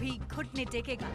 कभी घुटने टेकेगा।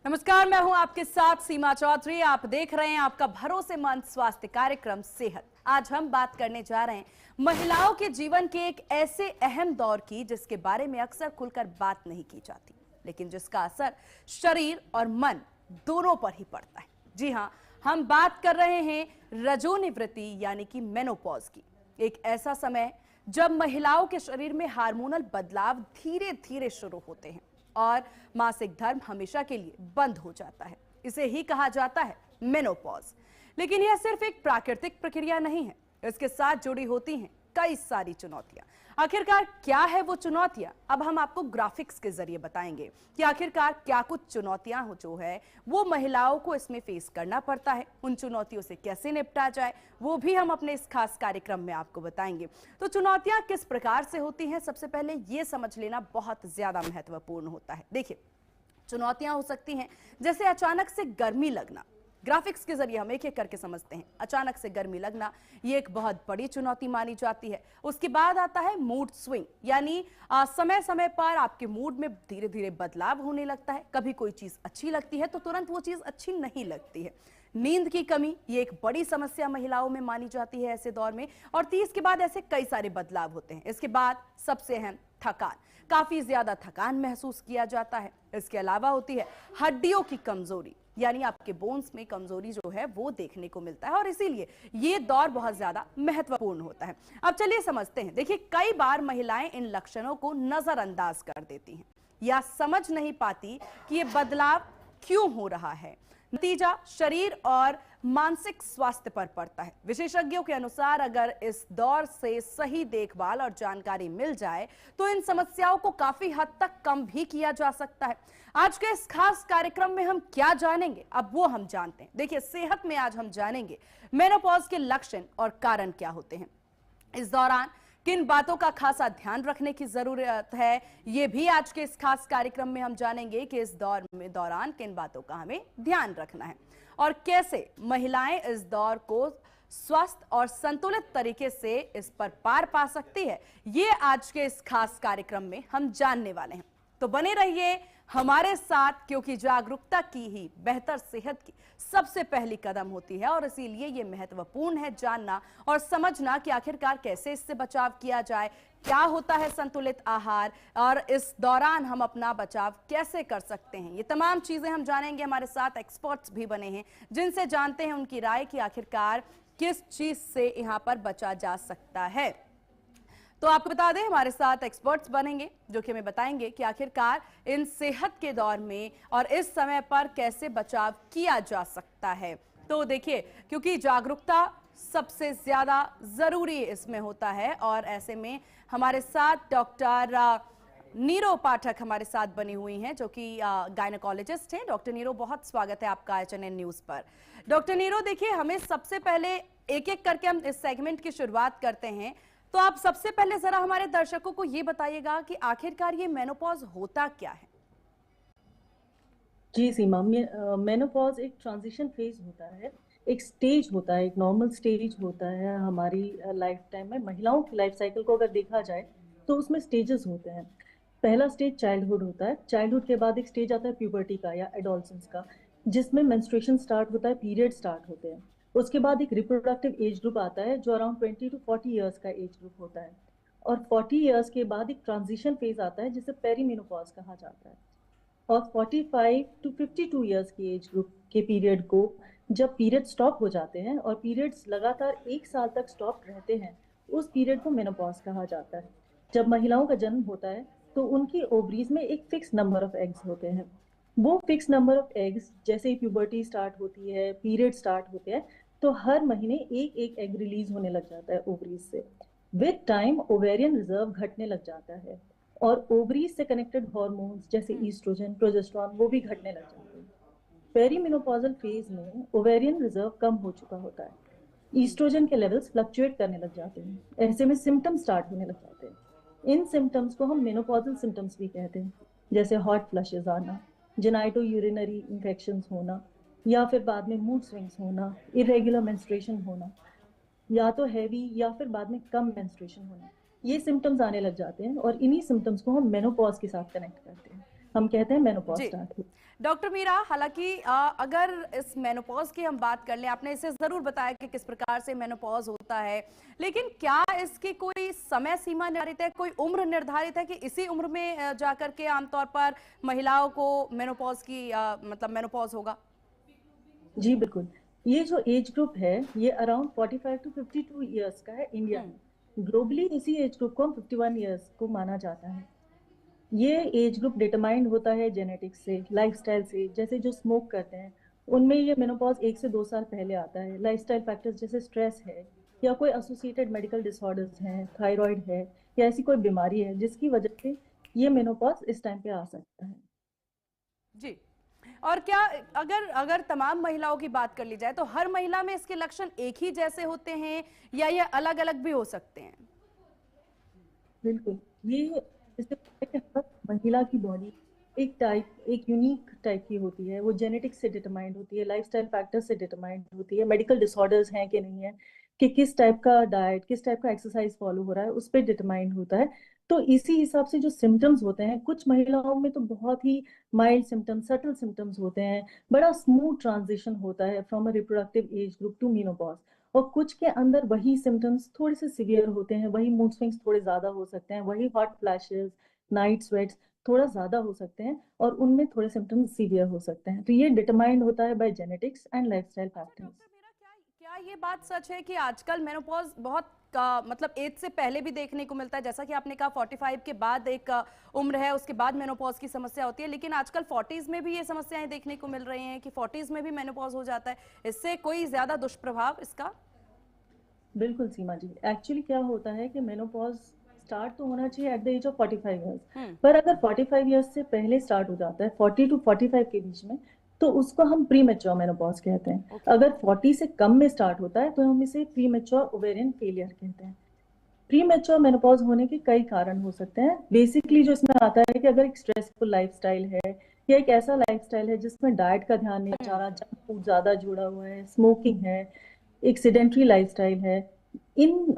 नमस्कार, मैं हूं आपके साथ सीमा चौधरी। आप देख रहे हैं आपका भरोसेमंद स्वास्थ्य कार्यक्रम सेहत। आज हम बात करने जा रहे हैं महिलाओं के जीवन के एक ऐसे अहम दौर की जिसके बारे में अक्सर खुलकर बात नहीं की जाती, लेकिन जिसका असर शरीर और मन दोनों पर ही पड़ता है। जी हां, हम बात कर रहे हैं रजोनिवृत्ति यानी कि मेनोपॉज की। एक ऐसा समय जब महिलाओं के शरीर में हार्मोनल बदलाव धीरे धीरे शुरू होते हैं और मासिक धर्म हमेशा के लिए बंद हो जाता है। इसे ही कहा जाता है मेनोपॉज। लेकिन यह सिर्फ एक प्राकृतिक प्रक्रिया नहीं है, इसके साथ जुड़ी होती हैं कई सारी चुनौतियां। आखिरकार क्या है वो चुनौतियां? अब हम आपको ग्राफिक्स के जरिए बताएंगे कि आखिरकार क्या कुछ चुनौतियां हो जो है वो महिलाओं को इसमें फेस करना पड़ता है। उन चुनौतियों से कैसे निपटा जाए वो भी हम अपने इस खास कार्यक्रम में आपको बताएंगे। तो चुनौतियां किस प्रकार से होती हैं, सबसे पहले ये समझ लेना बहुत ज्यादा महत्वपूर्ण होता है। देखिए, चुनौतियां हो सकती हैं जैसे अचानक से गर्मी लगना। ग्राफिक्स के जरिए हम एक एक करके समझते हैं। अचानक से गर्मी लगना ये एक बहुत बड़ी चुनौती मानी जाती है। उसके बाद आता है मूड स्विंग, यानी समय समय पर आपके मूड में धीरे धीरे बदलाव होने लगता है। कभी कोई चीज अच्छी लगती है तो तुरंत वो चीज अच्छी नहीं लगती है। नींद की कमी ये एक बड़ी समस्या महिलाओं में मानी जाती है ऐसे दौर में। और 30 के बाद ऐसे कई सारे बदलाव होते हैं। इसके बाद सबसे अहम थकान, काफी ज्यादा थकान महसूस किया जाता है। इसके अलावा होती है हड्डियों की कमजोरी, यानी आपके बोन्स में कमजोरी जो है वो देखने को मिलता है और इसीलिए ये दौर बहुत ज्यादा महत्वपूर्ण होता है। अब चलिए समझते हैं। देखिए, कई बार महिलाएं इन लक्षणों को नजरअंदाज कर देती हैं या समझ नहीं पाती कि ये बदलाव क्यों हो रहा है। नतीजा शरीर और मानसिक स्वास्थ्य पर पड़ता है। विशेषज्ञों के अनुसार अगर इस दौर से सही देखभाल और जानकारी मिल जाए तो इन समस्याओं को काफी हद तक कम भी किया जा सकता है। आज के इस खास कार्यक्रम में हम क्या जानेंगे, अब वो हम जानते हैं। देखिए, सेहत में आज हम जानेंगे मेनोपॉज के लक्षण और कारण क्या होते हैं, इस दौरान किन बातों का खासा ध्यान रखने की जरूरत है, ये भी आज के इस खास कार्यक्रम में हम जानेंगे कि इस दौरान किन बातों का हमें ध्यान रखना है और कैसे महिलाएं इस दौर को स्वस्थ और संतुलित तरीके से इस पर पार पा सकती है। ये आज के इस खास कार्यक्रम में हम जानने वाले हैं। तो बने रहिए हमारे साथ, क्योंकि जागरूकता की ही बेहतर सेहत की सबसे पहली कदम होती है और इसीलिए ये महत्वपूर्ण है जानना और समझना कि आखिरकार कैसे इससे बचाव किया जाए, क्या होता है संतुलित आहार और इस दौरान हम अपना बचाव कैसे कर सकते हैं। ये तमाम चीजें हम जानेंगे। हमारे साथ एक्सपर्ट्स भी बने हैं जिनसे जानते हैं उनकी राय कि आखिरकार किस चीज से यहाँ पर बचा जा सकता है। तो आपको बता दें, हमारे साथ एक्सपर्ट्स बनेंगे जो कि हमें बताएंगे कि आखिरकार इन सेहत के दौर में और इस समय पर कैसे बचाव किया जा सकता है। तो देखिए, क्योंकि जागरूकता सबसे ज्यादा जरूरी इसमें होता है और ऐसे में हमारे साथ डॉक्टर नीरो पाठक हमारे साथ बनी हुई हैं जो कि गायनेकोलॉजिस्ट हैं। डॉक्टर नीरो, बहुत स्वागत है आपका HNN न्यूज पर। डॉक्टर नीरो, देखिए, हमें सबसे पहले एक एक करके हम इस सेगमेंट की शुरुआत करते हैं। तो आप सबसे पहले जरा हमारे दर्शकों को ये बताइएगा कि आखिरकार ये मेनोपॉज होता क्या है। जी सीमा, मेनोपॉज एक ट्रांजिशन फेज होता है, एक स्टेज होता है, एक नॉर्मल स्टेज होता है हमारी लाइफ टाइम में। महिलाओं की लाइफ साइकिल को अगर देखा जाए तो उसमें स्टेजेस होते हैं। पहला स्टेज चाइल्डहुड होता है। चाइल्डहुड के बाद एक स्टेज आता है प्यूबर्टी का या एडोलसेंस का, जिसमें मेंस्ट्रुएशन स्टार्ट होता है, पीरियड स्टार्ट होते हैं। उसके बाद एक रिप्रोडक्टिव एज ग्रुप आता है जो अराउंड 20 to 40 ईयर्स का एज ग्रुप होता है। और 40 ईयर्स के बाद एक ट्रांजिशन फेज आता है जिसे पेरीमेनोपॉज कहा जाता है। और 45 to 52 ईयर्स की एज ग्रुप के पीरियड को जब पीरियड स्टॉप हो जाते हैं और पीरियड्स लगातार 1 साल तक स्टॉप रहते हैं, उस पीरियड को मेनोपॉज कहा जाता है। जब महिलाओं का जन्म होता है तो उनकी ओवरीज में एक फिक्स नंबर ऑफ एग्स होते हैं। वो फिक्स नंबर ऑफ एग्स, जैसे ही प्यूबर्टी स्टार्ट होती है, पीरियड स्टार्ट होते हैं, तो हर महीने एक एक एग रिलीज होने लग जाता है ओवरीज से। विद टाइम ओवेरियन रिजर्व घटने लग जाता है और ओवरीज से कनेक्टेड हार्मोन्स जैसे ईस्ट्रोजन, प्रोजेस्टेरॉन वो भी घटने लग जाते हैं। पेरीमेनोपॉजल फेज में ओवेरियन रिजर्व कम हो चुका होता है, ईस्ट्रोजन के लेवल्स फ्लक्चुएट करने लग जाते हैं। ऐसे में सिम्टम्स स्टार्ट होने लग जाते हैं। इन सिम्टम्स को हम मेनोपॉजल सिम्टम्स भी कहते हैं, जैसे हॉट फ्लशेस आना, जेनाइटो यूरिनरी इन्फेक्शंस होना, या फिर बाद में मूड स्विंग्स होना, इरेगुलर मेंस्ट्रुएशन होना, या तो हैवी या फिर बाद में कम मेंस्ट्रुएशन होना, ये सिम्टम्स आने लग जाते हैं और इन्हीं सिम्टम्स को हम मेनोपॉज के साथ कनेक्ट करते हैं। हम कहते हैं मेनोपॉज जी स्टार्ट हुई। डॉक्टर मीरा, हालांकि अगर इस मेनोपॉज की हम बात कर लें, आपने इसे जरूर बताया कि किस प्रकार से मेनोपॉज होता है, लेकिन क्या इसकी कोई समय सीमा निर्धारित है, कोई उम्र निर्धारित है कि इसी उम्र में जाकर के आमतौर पर महिलाओं को मेनोपॉज की मतलब मेनोपॉज होगा? जी बिल्कुल। ये जो एज ग्रुप है ये अराउंड 45 टू 52 ईयर्स का है इंडिया हम्म, में। ग्लोबली इसी एज ग्रुप को हम 51 ईयर्स को माना जाता है। ये एज ग्रुप डिटरमाइंड होता है जेनेटिक्स से, लाइफस्टाइल से। जैसे जो स्मोक करते हैं उनमें ये मेनोपॉज 1 से 2 साल पहले आता है। लाइफस्टाइल फैक्टर्स जैसे स्ट्रेस है या कोई एसोसिएटेड मेडिकल डिसऑर्डर्स हैं, थायराइड है या ऐसी कोई बीमारी है जिसकी वजह से ये मेनोपॉज इस टाइम पे आ सकता है। जी। और क्या, अगर अगर तमाम महिलाओं की बात कर ली जाए तो हर महिला में इसके लक्षण एक ही जैसे होते हैं या ये अलग अलग भी हो सकते हैं? बिल्कुल। ये जैसे होता है कि हर महिला की बॉडी एक यूनिक टाइप की होती है। वो जेनेटिक्स से डिटरमाइंड होती है, लाइफस्टाइल फैक्टर से डिटरमाइंड होती है, मेडिकल डिसऑर्डर्स हैं कि नहीं है, कि किस टाइप का डाइट, किस टाइप का एक्सरसाइज फॉलो हो रहा है, उस पर डिटरमाइंड होता है। तो इसी हिसाब से जो सिम्टम्स होते हैं, कुछ महिलाओं में तो बहुत ही माइल्ड सिम्टम्स, सटल सिम्टम्स होते हैं। बड़ा स्मूथ ट्रांजिशन होता है from a reproductive age group to menopause. और कुछ के अंदर वही सिम्टम्स थोड़े से सिवियर होते हैं, वही मूड स्विंग्स थोड़े ज्यादा हो सकते हैं, वही हॉट फ्लैशेस, नाइट स्वेट्स थोड़ा ज्यादा हो सकते हैं, और उनमें थोड़े सिम्टम्स सीवियर हो सकते हैं। तो ये डिटरमाइंड होता है बाय जेनेटिक्स एंड लाइफस्टाइल अच्छा फैक्टर्स। डॉक्टर मीरा, क्या क्या ये बात सच है कि आजकल मेनोपॉज बहुत मतलब एज से पहले भी देखने को मिलता है? जैसा कि आपने कहा 45 के बाद एक उम्र है, उसके बाद मेनोपॉज की समस्या होती है, लेकिन आजकल 40s में भी ये समस्याएं देखने को मिल रही हैं कि 40s में भी मेनोपॉज हो जाता है। इससे कोई ज्यादा दुष्प्रभाव इसका? बिल्कुल सीमा जी। एक्चुअली क्या होता है कि मेनोपॉज स्टार्ट तो होना चाहिए at the age of 45 years, hmm. पर अगर 45 ईयर्स से पहले स्टार्ट हो जाता है, 40 टू 45 के बीच में, तो उसको हम प्री मेच्योर मेनोपॉज कहते हैं। ओके। अगर 40 से कम में स्टार्ट होता है तो हम इसे प्री मेच्योर ओवेरियन फेलियर कहते हैं। प्री मेच्योर मेनोपॉज होने के कई कारण हो सकते हैं। बेसिकली जो इसमें आता है कि अगर एक स्ट्रेसफुल लाइफस्टाइल है, या एक ऐसा लाइफस्टाइल है जिसमें डाइट का ध्यान नहीं जा रहा, जंक फूड ज्यादा जुड़ा हुआ है, स्मोकिंग है, एक सेडेंट्री लाइफस्टाइल है, इन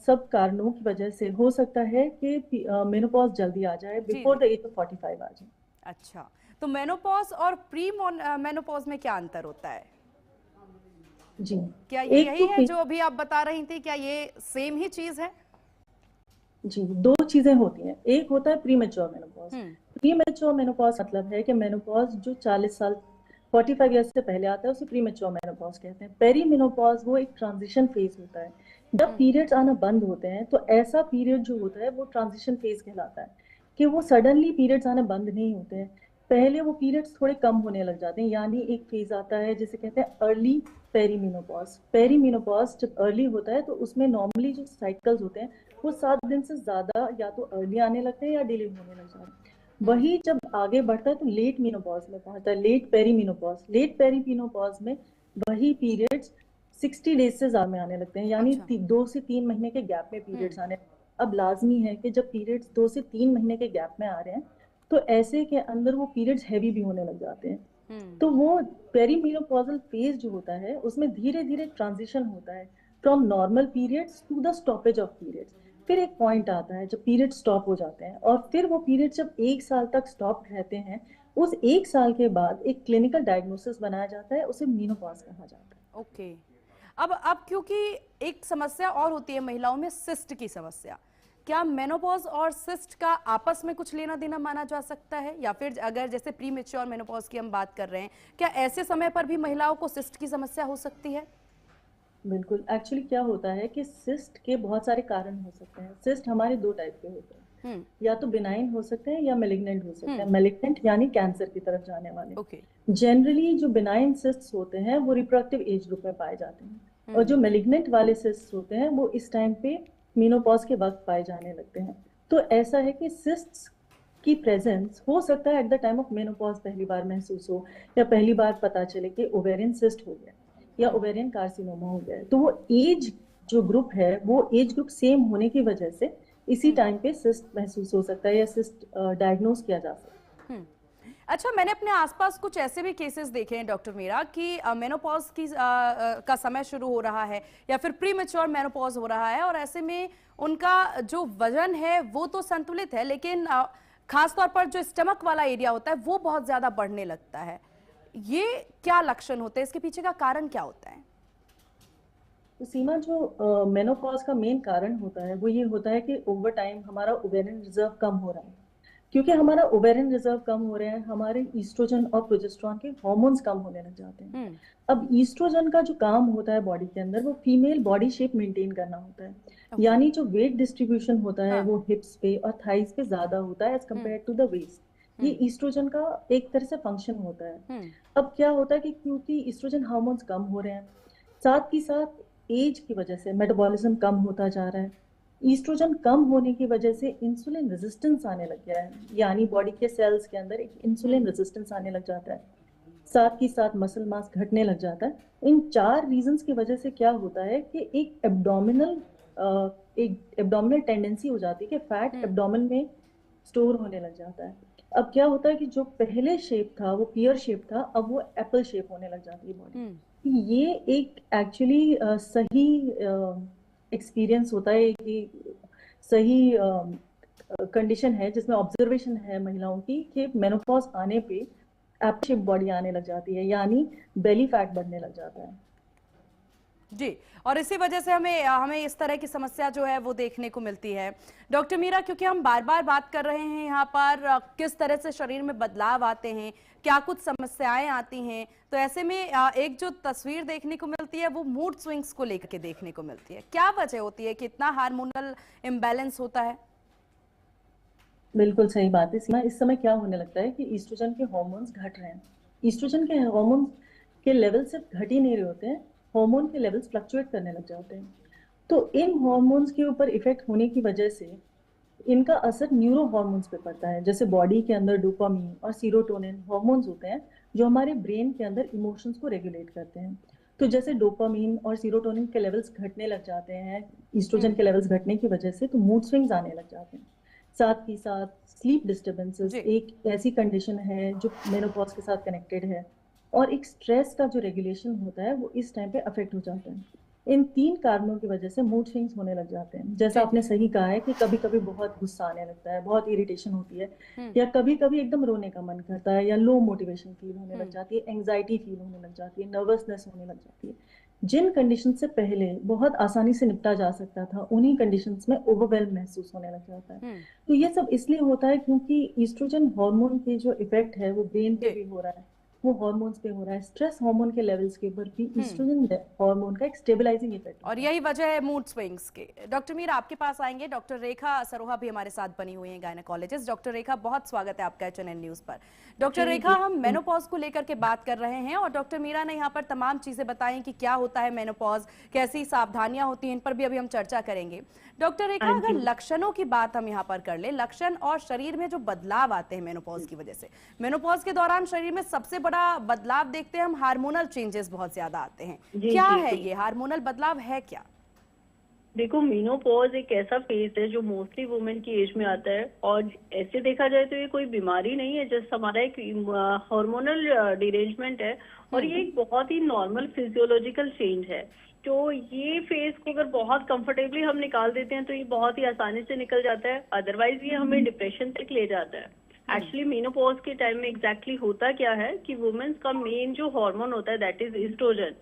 सब कारणों की वजह से हो सकता है कि मेनोपॉज जल्दी आ जाए, जी बिफोर जी। द एज ऑफ 45 आ जाए। अच्छा, तो मेनोपॉज और प्री मेनोपॉज में क्या अंतर होता है? जी। क्या ये एक यही तो है जो अभी आप बता रही थी, क्या ये सेम ही चीज है? जी, दो चीजें होती हैं। एक होता है प्री मेच्योर मेनोपॉज। हम्म। प्री मेच्योर मेनोपॉज मतलब है कि मेनोपॉज जो 40 साल, 45 ईयर्स से पहले आता है उसे प्री मेच्योर मेनोपॉज कहते हैं। पेरी मेनोपॉज वो एक ट्रांजिशन फेज होता है। जब हम्म। पीरियड्स आना बंद होते हैं तो ऐसा पीरियड जो होता है वो ट्रांजिशन फेज कहलाता है, कि वो सडनली पीरियड्स आना बंद नहीं होते हैं। पहले वो पीरियड्स थोड़े कम होने लग जाते हैं, यानी एक फेज आता है जिसे कहते हैं अर्ली पेरीमिनोपॉज। पेरीमिनोपॉज जब अर्ली होता है तो उसमें नॉर्मली जो साइकिल्स होते हैं वो 7 दिन से ज्यादा या तो अर्ली आने लगते हैं या डिले होने लग जाते हैं। हम्म। वही जब आगे बढ़ता है तो लेट मीनोपॉज में पहुंचता है, लेट पेरीमिनोपॉज। लेट पेरीमिनोपॉज में वही पीरियड्स 60 डेज से ज्यादा में आने लगते हैं, यानी अच्छा। 2 से 3 महीने के गैप में हम्म। पीरियड्स आने। अब लाजमी है कि जब पीरियड्स 2 से 3 महीने के गैप में आ रहे हैं तो ऐसे के अंदर वो पीरियड्स हैवी भी होने लग जाते हैं। हम्म। तो वो पेरीमेनोपॉजल फेज जो होता है उसमें धीरे धीरे ट्रांजिशन होता है from normal periods to the stoppage of periods. फिर एक पॉइंट आता है जब पीरियड स्टॉप हो जाते हैं, और फिर वो पीरियड जब 1 साल तक स्टॉप रहते हैं, उस 1 साल के बाद एक क्लिनिकल डायग्नोसिस बनाया जाता है, उसे मीनोपॉज कहा जाता है। ओके। अब क्योंकि एक समस्या और होती है महिलाओं में, सिस्ट की समस्या, क्या मेनोपॉज और सिस्ट का आपस में कुछ लेना देना माना जा सकता है? या फिर अगर जैसे प्री मेच्योर मेनोपॉज की हम बात कर रहे हैं, क्या ऐसे समय पर भी महिलाओं को सिस्ट की समस्या हो सकती है? बिल्कुल। एक्चुअली क्या होता है कि सिस्ट के बहुत सारे कारण हो सकते हैं। सिस्ट हमारे दो टाइप के होते हैं, हम्म। या तो बिनाइन हो सकते हैं या मेलिग्नेंट हो सकते हम्म। हैं। मेलिग्नेंट यानी कैंसर की तरफ जाने वाले। ओके। जनरली जो बिनाइन सिस्ट्स होते हैं वो रिप्रोडक्टिव एज ग्रुप में पाए जाते हैं, और हम्म। जो मेलिग्नेंट वाले सिस्ट्स होते हैं वो इस टाइम पे मीनोपॉज के वक्त पाए जाने लगते हैं। तो ऐसा है कि सिस्ट्स की प्रेजेंस हो सकता है at the time of menopause पहली बार महसूस हो, या पहली बार पता चले कि ओवेरियन सिस्ट हो गया या हम्म। ओवेरियन कार्सिनोमा हो गया है। तो वो एज जो ग्रुप है वो एज ग्रुप सेम होने की वजह से इसी हम्म। टाइम पे सिस्ट महसूस हो सकता है या सिस्ट डायग्नोज किया जा सकता है। हम्म। अच्छा, मैंने अपने आसपास कुछ ऐसे भी केसेस देखे हैं डॉक्टर मीरा कि मेनोपॉज की का समय शुरू हो रहा है या फिर प्री मैच्योर मेनोपॉज हो रहा है और ऐसे में उनका जो वजन है वो तो संतुलित है, लेकिन खास तौर पर जो स्टमक वाला एरिया होता है वो बहुत ज्यादा बढ़ने लगता है। ये क्या लक्षण होते हैं, इसके पीछे का कारण क्या होता है? तो सीमा, जो मेनोपॉज का मेन कारण होता है वो ये होता है कि ओवर टाइम हमारा ओवेरियन रिजर्व कम हो रहा है। क्योंकि हमारा ओवेरियन रिजर्व कम हो रहा है, हमारे ईस्ट्रोजन और प्रोजेस्टेरॉन के हार्मोन्स कम होने लग जाते हैं। अब ईस्ट्रोजन का जो काम होता है बॉडी के अंदर, वो फीमेल बॉडी शेप मेंटेन करना होता है। यानी जो वेट डिस्ट्रीब्यूशन होता है वो हिप्स पे और थाइस पे ज्यादा होता है as compare to the west. ये ईस्ट्रोजन का एक तरह से फंक्शन होता है। अब क्या होता है कि क्योंकि ईस्ट्रोजन हार्मोन्स कम हो रहे हैं, साथ ही साथ एज की वजह से मेटाबॉलिज्म कम होता जा रहा है। ईस्ट्रोजन कम होने की वजह से इंसुलिन रेजिस्टेंस आने लग गया है, यानी बॉडी के सेल्स के अंदर एक इंसुलिन रेजिस्टेंस आने लग जाता है। साथ ही साथ मसल मास घटने लग जाता है। इन 4 रीजंस की वजह से क्या होता है कि एक एब्डोमिनल टेंडेंसी हो जाती है कि फैट एब्डोमेन में स्टोर होने लग जाता है। अब क्या होता है कि जो पहले शेप था वो पियर शेप था, अब वो एप्पल शेप होने लग जाती है बॉडी। ये एक एक्चुअली सही एक्सपीरियंस होता है कि सही कंडीशन है जिसमें ऑब्जर्वेशन है महिलाओं की कि मेनोपॉज आने पे एप्पल शेप बॉडी आने लग जाती है, यानी बेली फैट बढ़ने लग जाता है। जी, और इसी वजह से हमें इस तरह की समस्या जो है वो देखने को मिलती है। डॉक्टर मीरा, क्योंकि हम बार बार बात कर रहे हैं यहाँ पर किस तरह से शरीर में बदलाव आते हैं, क्या कुछ समस्याएं आती हैं, तो ऐसे में एक जो तस्वीर देखने को मिलती है वो मूड स्विंग्स को लेकर के देखने को मिलती है। क्या वजह होती है कि इतना हार्मोनल इम्बैलेंस होता है? बिल्कुल सही बात है सीमा। इस समय क्या होने लगता है कि ईस्ट्रोजन के हार्मोन्स घट रहे हैं। ईस्ट्रोजन के हार्मोन्स के लेवल सिर्फ घट ही नहीं रहे होते हैं, हार्मोन के लेवल्स फ्लक्चुएट करने लग जाते हैं। तो इन हार्मोन्स के ऊपर इफेक्ट होने की वजह से इनका असर न्यूरो हार्मोन्स पे पड़ता है। जैसे बॉडी के अंदर डोपामीन और सीरोटोनिन हार्मोन्स होते हैं जो हमारे ब्रेन के अंदर इमोशंस को रेगुलेट करते हैं। तो जैसे डोपामीन और सीरोटोनिन के लेवल्स घटने लग जाते हैं ईस्ट्रोजन के लेवल्स घटने की वजह से, तो मूड स्विंग्स आने लग जाते हैं। साथ ही साथ स्लीप डिस्टर्बेंसेस एक ऐसी कंडीशन है जो मेनोपॉज के साथ कनेक्टेड है, और एक स्ट्रेस का जो रेगुलेशन होता है वो इस टाइम पे अफेक्ट हो जाता है। इन 3 कारणों की वजह से मूड स्विंग्स होने लग जाते हैं। जैसा आपने सही कहा है कि कभी कभी बहुत गुस्सा आने लगता है, बहुत इरिटेशन होती है, या कभी कभी एकदम रोने का मन करता है, या लो मोटिवेशन फील होने लग जाती है, एंग्जाइटी फील होने लग जाती है, नर्वसनेस होने लग जाती है। जिन कंडीशन से पहले बहुत आसानी से निपटा जा सकता था, उन्हीं कंडीशंस में ओवरवेल्म महसूस होने लग जाता है। तो ये सब इसलिए होता है क्योंकि ईस्ट्रोजन हार्मोन की जो इफेक्ट है वो ब्रेन पे भी हो रहा है, वो हार्मोन्स पे हो रहा है। स्ट्रेस हार्मोन के लेवल्स के ऊपर भी ईस्ट्रोजन हार्मोन का एक स्टेबलाइजिंग इफेक्ट, और यही वजह है मूड स्विंग्स के। डॉक्टर मीरा, आपके पास आएंगे। डॉक्टर रेखा सरोहा भी हमारे साथ बनी हुई हैं, गायनेकोलॉजिस्ट। डॉक्टर रेखा, बहुत स्वागत है आपका HNN न्यूज पर। डॉक्टर रेखा, हम मेनोपॉज को लेकर के बात कर रहे हैं और डॉक्टर मीरा ने यहाँ पर तमाम चीजें बताई कि क्या होता है मेनोपॉज, कैसी सावधानियां होती हैं, इन पर भी अभी हम चर्चा करेंगे। डॉक्टर रेखा, अगर लक्षणों की बात हम यहाँ पर कर ले, लक्षण और शरीर में जो बदलाव आते हैं मेनोपॉज की वजह से, मेनोपॉज के दौरान शरीर में सबसे बड़ा बदलाव देखते हैं हम, हार्मोनल चेंजेस बहुत ज्यादा आते हैं। क्या है ये हार्मोनल बदलाव, है क्या? देखो, मेनोपॉज एक ऐसा फेज है जो मोस्टली वुमेन की एज में आता है, और ऐसे देखा जाए तो ये कोई बीमारी नहीं है, जस्ट हमारा एक हार्मोनल डिरेंजमेंट है, और ये एक बहुत ही नॉर्मल फिजियोलॉजिकल चेंज है। तो ये फेज को अगर बहुत कंफर्टेबली हम निकाल देते हैं तो ये बहुत ही आसानी से निकल जाता है, अदरवाइज ये हमें डिप्रेशन तक ले जाता है। एक्चुअली मेनोपॉज के टाइम में एग्जैक्टली होता क्या है कि वुमेन्स का मेन जो हार्मोन होता है दैट इज ईस्ट्रोजन।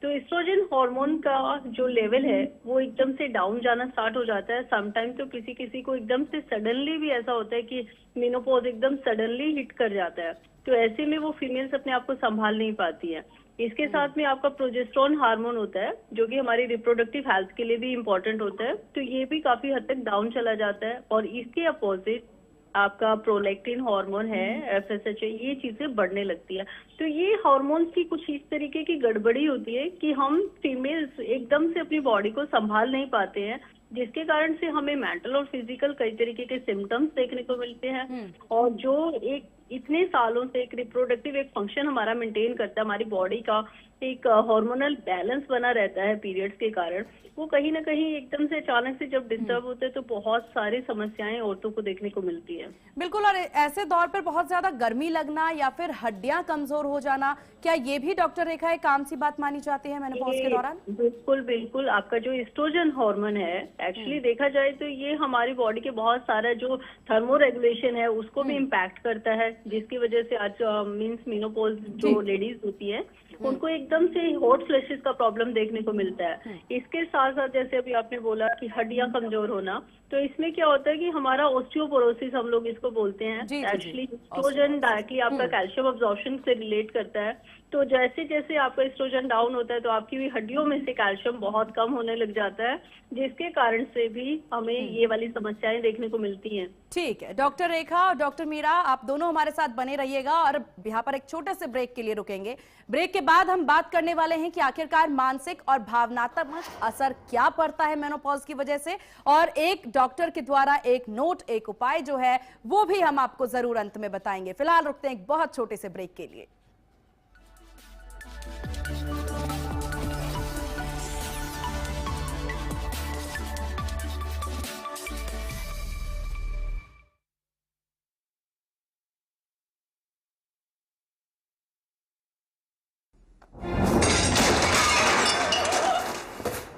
तो ईस्ट्रोजन हार्मोन का जो लेवल है वो एकदम से डाउन जाना स्टार्ट हो जाता है। समटाइम तो किसी किसी को एकदम से सडनली भी ऐसा होता है कि मेनोपॉज एकदम सडनली हिट कर जाता है, तो ऐसे में वो फीमेल्स अपने आप को संभाल नहीं पाती है। इसके साथ में आपका प्रोजेस्टेरॉन हार्मोन होता है जो कि हमारी रिप्रोडक्टिव हेल्थ के लिए भी इम्पोर्टेंट होता है, तो ये भी काफी हद तक डाउन चला जाता है। और इसके अपोजिट आपका प्रोलैक्टिन हार्मोन है, FSH, ये चीजें बढ़ने लगती है। तो ये हार्मोन्स की कुछ इस तरीके की गड़बड़ी होती है कि हम फीमेल्स एकदम से अपनी बॉडी को संभाल नहीं पाते हैं, जिसके कारण से हमें मेंटल और फिजिकल कई तरीके के सिम्टम्स देखने को मिलते हैं। और जो एक इतने सालों से एक रिप्रोडक्टिव एक फंक्शन हमारा मेंटेन करता है, हमारी बॉडी का एक हार्मोनल बैलेंस बना रहता है पीरियड्स के कारण, वो कहीं ना कहीं एकदम से अचानक से जब डिस्टर्ब होते हैं तो बहुत सारी समस्याएं औरतों को देखने को मिलती है। बिल्कुल, और ऐसे दौर पर बहुत ज्यादा गर्मी लगना या फिर हड्डियां कमजोर हो जाना, क्या ये भी डॉक्टर रेखा एक आम सी बात मानी जाती है मेनोपॉज के दौरान? बिल्कुल बिल्कुल, आपका जो एस्ट्रोजन हार्मोन है, एक्चुअली देखा जाए तो ये हमारी बॉडी के बहुत सारा जो थर्मो रेगुलेशन है उसको भी इम्पैक्ट करता है, जिसकी वजह से आज मींस मेनोपॉज जो लेडीज होती है उनको एकदम से हॉट फ्लैशेस का प्रॉब्लम देखने को मिलता है। इसके साथ साथ जैसे अभी आपने बोला कि हड्डियां कमजोर होना, तो इसमें क्या होता है कि हमारा ऑस्टियोपोरोसिस हम लोग इसको बोलते हैं, एक्चुअली एस्ट्रोजन डायरेक्टली आपका कैल्शियम अब्जॉर्प्शन से रिलेट करता है। तो जैसे जैसे आपका एस्ट्रोजन डाउन होता है तो आपकी भी हड्डियों में से कैल्शियम बहुत कम होने लग जाता है, जिसके कारण से भी हमें ये वाली समस्याएं देखने को मिलती हैं। ठीक है, डॉक्टर रेखा और डॉक्टर मीरा, आप दोनों हमारे साथ बने रहिएगा और यहाँ पर एक छोटे से ब्रेक के लिए रुकेंगे। ब्रेक के बाद हम बात करने वाले हैं कि आखिरकार मानसिक और भावनात्मक असर क्या पड़ता है मेनोपॉज की वजह से, और एक डॉक्टर के द्वारा एक नोट, एक उपाय जो है वो भी हम आपको जरूर अंत में बताएंगे। फिलहाल रुकते हैं एक बहुत छोटे से ब्रेक के लिए।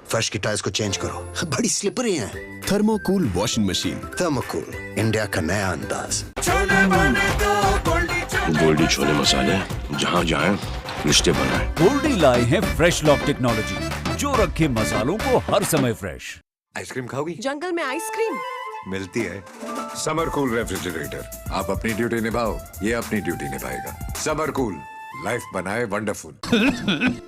फर्श की टाइल्स को चेंज करो, बड़ी स्लिपरी हैं। थर्मोकूल वॉशिंग मशीन। थर्मोकूल, इंडिया का नया अंदाज। गोल्डी छोले मसाले, जहाँ जाएं रिश्ते बनाएं। गोल्डी लाए हैं फ्रेश लॉक टेक्नोलॉजी, जो रखे मसालों को हर समय फ्रेश। आइसक्रीम खाओगी? जंगल में आइसक्रीम मिलती है। समर कूल रेफ्रिजरेटर, आप अपनी ड्यूटी निभाओ, ये अपनी ड्यूटी निभाएगा। समर कूल, लाइफ बनाए वंडरफुल।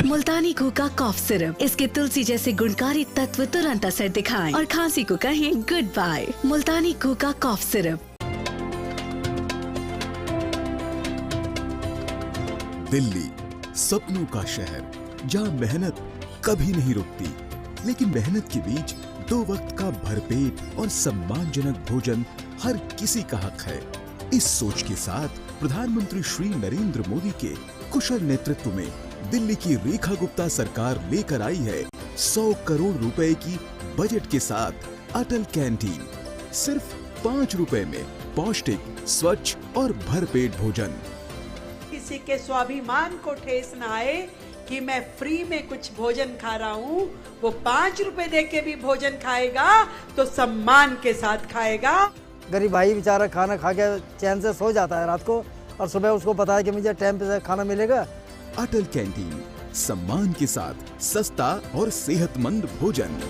मुल्तानी कोका कॉफ सिरप, इसके तुलसी जैसे गुणकारी तत्व तुरंत असर दिखाएं और खांसी को कहें गुड बाय। मुल्तानी कोका कॉफ सिरप। दिल्ली सपनों का शहर, जहाँ मेहनत कभी नहीं रुकती, लेकिन मेहनत के बीच 2 वक्त का भरपेट और सम्मानजनक भोजन हर किसी का हक है। इस सोच के साथ प्रधानमंत्री श्री नरेंद्र मोदी के कुशल नेतृत्व में दिल्ली की रेखा गुप्ता सरकार लेकर आई है 100 करोड़ रुपए की बजट के साथ अटल कैंटीन। सिर्फ 5 रुपए में पौष्टिक, स्वच्छ और भरपेट भोजन। किसी के स्वाभिमान को ठेस न आए कि मैं फ्री में कुछ भोजन खा रहा हूँ, वो 5 रुपए दे के भी भोजन खाएगा तो सम्मान के साथ खाएगा। गरीब भाई बेचारा खाना खा के चैन से सो जाता है रात को, और सुबह उसको पता है कि मुझे टाइम पे खाना मिलेगा। अटल कैंटीन, सम्मान के साथ सस्ता और सेहतमंद भोजन।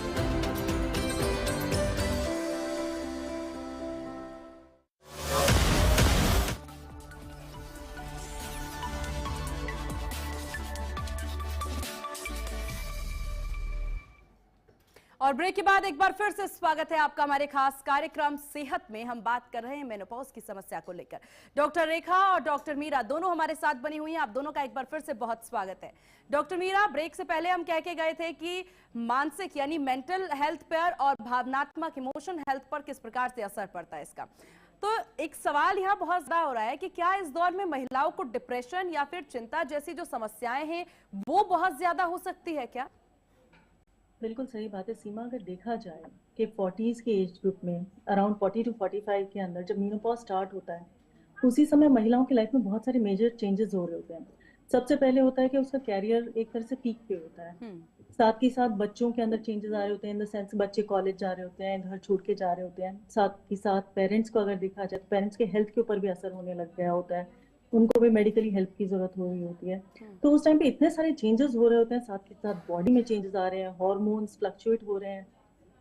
और ब्रेक के बाद एक बार फिर से स्वागत है आपका हमारे खास कार्यक्रम सेहत में। हम बात कर रहे हैं मेनोपॉज की समस्या को लेकर। डॉक्टर रेखा और डॉक्टर मीरा दोनों हमारे साथ बनी हुई हैं। आप दोनों का एक बार फिर से बहुत स्वागत है। डॉक्टर मीरा, ब्रेक से पहले हम कह के गए थे कि मानसिक यानी मेंटल हेल्थ पर और भावनात्मक इमोशन हेल्थ पर किस प्रकार से असर पड़ता है इसका। तो एक सवाल यहाँ बहुत ज्यादा हो रहा है कि क्या इस दौर में महिलाओं को डिप्रेशन या फिर चिंता जैसी जो समस्याएं हैं वो बहुत ज्यादा हो सकती है क्या? बिल्कुल सही बात है सीमा। अगर देखा जाए कि 40s के एज ग्रुप में अराउंड 40 to 45 के अंदर जब मेनोपॉज स्टार्ट होता है, उसी समय महिलाओं की लाइफ में बहुत सारे मेजर चेंजेस हो रहे होते हैं। सबसे पहले होता है कि उसका कैरियर एक तरह से पीक पे होता है, साथ ही साथ बच्चों के अंदर चेंजेस आ रहे होते हैं, इन द सेंस बच्चे कॉलेज जा रहे होते हैं, घर छोड़ के जा रहे होते हैं। साथ ही साथ पेरेंट्स को अगर देखा जाए तो पेरेंट्स के हेल्थ के ऊपर भी असर होने लग गया होता है, उनको भी मेडिकली हेल्प की जरूरत हो रही होती है। तो उस टाइम पे इतने सारे चेंजेस हो रहे होते हैं, साथ ही साथ बॉडी में चेंजेस आ रहे हैं, हार्मोन्स फ्लक्चुएट हो रहे हैं।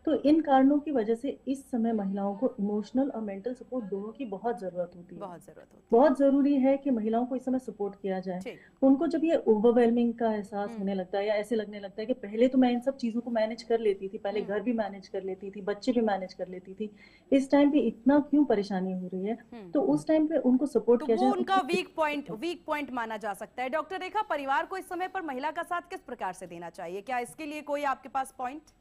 तो इन कारणों की वजह से इस समय महिलाओं को इमोशनल और मेंटल सपोर्ट दोनों की बहुत जरूरत होती है। बहुत जरूरी है कि महिलाओं को इस समय सपोर्ट किया जाए। उनको जब ये ओवरवेलमिंग का एहसास होने लगता है या ऐसे लगने लगता है कि पहले तो मैं इन सब चीजों को मैनेज कर लेती थी, पहले घर भी मैनेज कर लेती थी, बच्चे भी मैनेज कर लेती थी, इस टाइम पे इतना क्यों परेशानी हो रही है, तो उस टाइम पे उनको सपोर्ट किया जाए। उनका वीक पॉइंट माना जा सकता है। डॉक्टर रेखा, परिवार को इस समय पर महिला का साथ किस प्रकार से देना चाहिए? क्या इसके लिए कोई आपके पास पॉइंट?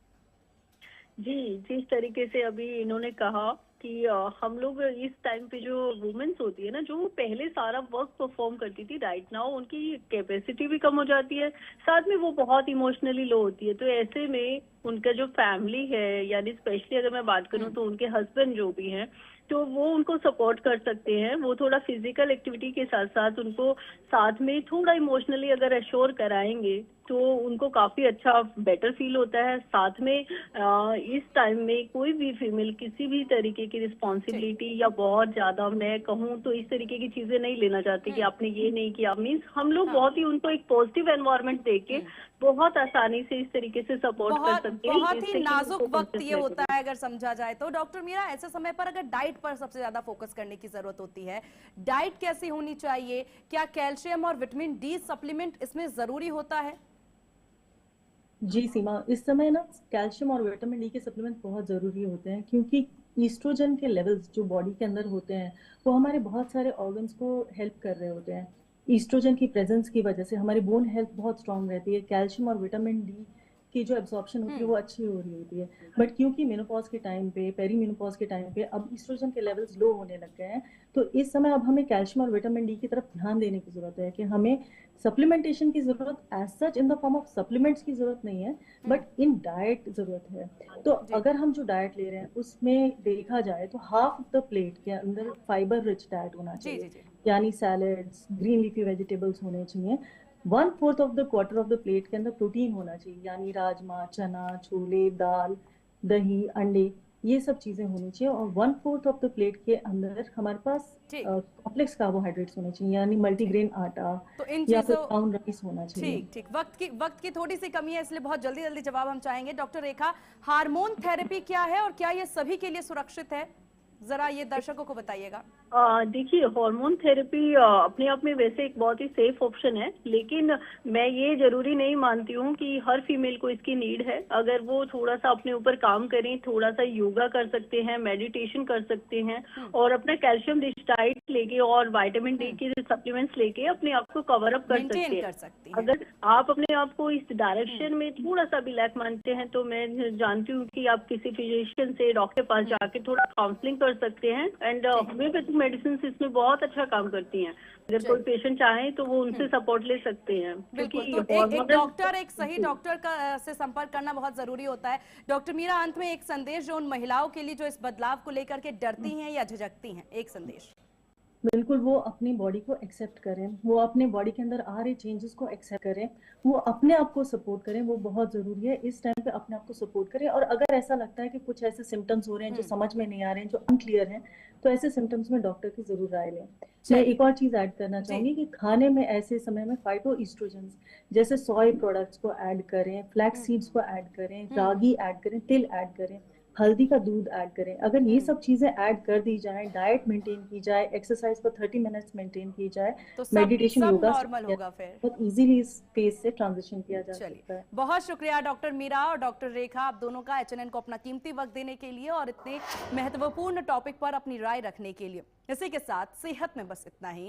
जी, जिस तरीके से अभी इन्होंने कहा कि कि हम लोग इस टाइम पे जो वुमेन्स होती है ना, जो वो पहले सारा वर्क परफॉर्म करती थी, राइट नाउ उनकी कैपेसिटी भी कम हो जाती है, साथ में वो बहुत इमोशनली लो होती है। तो ऐसे में उनका जो फैमिली है, यानी स्पेशली अगर मैं बात करूं तो उनके हस्बैंड जो भी हैं, तो वो उनको सपोर्ट कर सकते हैं। वो थोड़ा फिजिकल एक्टिविटी के साथ साथ उनको साथ में थोड़ा इमोशनली अगर एश्योर कराएंगे तो उनको काफी अच्छा बेटर फील होता है। साथ में इस टाइम में कोई भी फीमेल किसी भी तरीके की रिस्पॉन्सिबिलिटी या बहुत ज्यादा, मैं कहूँ तो इस तरीके की चीजें नहीं लेना चाहती कि आपने ये नहीं किया। मीन्स हम लोग बहुत ही उनको एक पॉजिटिव एनवायरनमेंट देके बहुत आसानी से इस तरीके से सपोर्ट कर सकते हैं। बहुत ही नाजुक वक्त ये होता है अगर समझा जाए तो। डॉक्टर मीरा, ऐसे समय पर अगर डाइट पर सबसे ज्यादा फोकस करने की जरूरत होती है, डाइट कैसी होनी चाहिए? क्या कैल्शियम और विटामिन डी सप्लीमेंट इसमें जरूरी होता है? जी सीमा, इस समय ना कैल्शियम और विटामिन डी के सप्लीमेंट बहुत ज़रूरी होते हैं, क्योंकि ईस्ट्रोजन के लेवल्स जो बॉडी के अंदर होते हैं वो हमारे बहुत सारे ऑर्गन्स को हेल्प कर रहे होते हैं। ईस्ट्रोजन की प्रेजेंस की वजह से हमारी बोन हेल्थ बहुत स्ट्रांग रहती है। कैल्शियम और विटामिन डी की जो एब्जॉर्प्शन होती है वो अच्छी हो रही होती है। बट क्योंकि मेनोपॉज के टाइम पे, पेरी मेनोपॉज के टाइम पे अब ईस्ट्रोजन के लेवल्स लो होने लग गए हैं, तो इस समय अब हमें कैल्शियम और विटामिन डी की तरफ ध्यान देने की जरूरत है कि हमें सप्लीमेंटेशन की जरूरत as such in the form of supplements की जरूरत नहीं है, बट इन डाइट जरूरत है। तो अगर हम जो डाइट ले रहे हैं उसमें देखा जाए तो हाफ ऑफ द प्लेट के अंदर फाइबर रिच डाइट होना चाहिए, यानी सैलड्स, ग्रीन लीफी वेजिटेबल्स होने चाहिए। 1/4 of the quarter of the plate के अंदर प्रोटीन होना चाहिए, यानी राजमा, चना, छोले, दाल, दही, अंडे, ये सब चीजें होनी चाहिए। और 1/4 ऑफ द प्लेट के अंदर हमारे पास कॉम्प्लेक्स कार्बोहाइड्रेट्स होने चाहिए, यानी मल्टीग्रेन आटा तो इन या फिर ब्राउन राइस होना चाहिए। ठीक ठीक, वक्त की थोड़ी सी कमी है, इसलिए बहुत जल्दी जवाब हम चाहेंगे। डॉक्टर रेखा, हार्मोन थेरेपी क्या है और क्या ये सभी के लिए सुरक्षित है? जरा ये दर्शकों को बताइएगा। देखिए, हार्मोन थेरेपी अपने आप में वैसे एक बहुत ही सेफ ऑप्शन है, लेकिन मैं ये जरूरी नहीं मानती हूँ कि हर फीमेल को इसकी नीड है। अगर वो थोड़ा सा अपने ऊपर काम करें, थोड़ा सा योगा कर सकते हैं, मेडिटेशन कर सकते हैं और अपना कैल्शियम रिच डाइट लेके और विटामिन डी के सप्लीमेंट्स लेके अपने आप को कवर अप कर सकते हैं। अगर आप अपने आप को इस डायरेक्शन में थोड़ा सा भी लैक मानते हैं तो मैं जानती हूँ कि आप किसी फिजिशियन से, डॉक्टर के पास जाके थोड़ा काउंसलिंग कर सकते हैं। एंड होम्योपैथिक मेडिसिन इसमें बहुत अच्छा काम करती हैं। अगर कोई पेशेंट चाहे तो वो उनसे सपोर्ट ले सकते हैं। बिल्कुल, तो एक सही डॉक्टर का से संपर्क करना बहुत जरूरी होता है। डॉक्टर मीरा, अंत में एक संदेश जो उन महिलाओं के लिए जो इस बदलाव को लेकर के डरती हैं या झिझकती हैं, एक संदेश। बिल्कुल, वो अपनी बॉडी को एक्सेप्ट करें, वो अपने बॉडी के अंदर आ रहे चेंजेस को एक्सेप्ट करें, वो अपने आप को सपोर्ट करें, वो बहुत जरूरी है। इस टाइम पे अपने आप को सपोर्ट करें। और अगर ऐसा लगता है कि कुछ ऐसे सिम्टम्स हो रहे हैं जो समझ में नहीं आ रहे हैं, जो अनक्लियर हैं, तो ऐसे सिम्टम्स में डॉक्टर की जरूर राय लें। मैं एक और चीज ऐड करना चाहूंगी कि खाने में ऐसे समय में फाइटोइस्ट्रोजेंस जैसे सोया प्रोडक्ट्स को ऐड करें, फ्लैक्स सीड्स को ऐड करें, रागी ऐड करें, तिल ऐड करें, हल्दी का दूध ऐड करें। अगर ये सब चीजें ऐड कर दी जाए, डाइट मेंटेन की जाए, एक्सरसाइज पर 30 मिनट्स मेंटेन की जाए, तो मेडिटेशन, योगा, नॉर्मल होगा, फिर बहुत इजीली इस फेज से ट्रांजिशन किया जा सकता है। बहुत शुक्रिया डॉक्टर मीरा और डॉक्टर रेखा, आप दोनों का HNN को अपना कीमती वक्त देने के लिए और इतने महत्वपूर्ण टॉपिक पर अपनी राय रखने के लिए। इसी के साथ सेहत में बस इतना ही।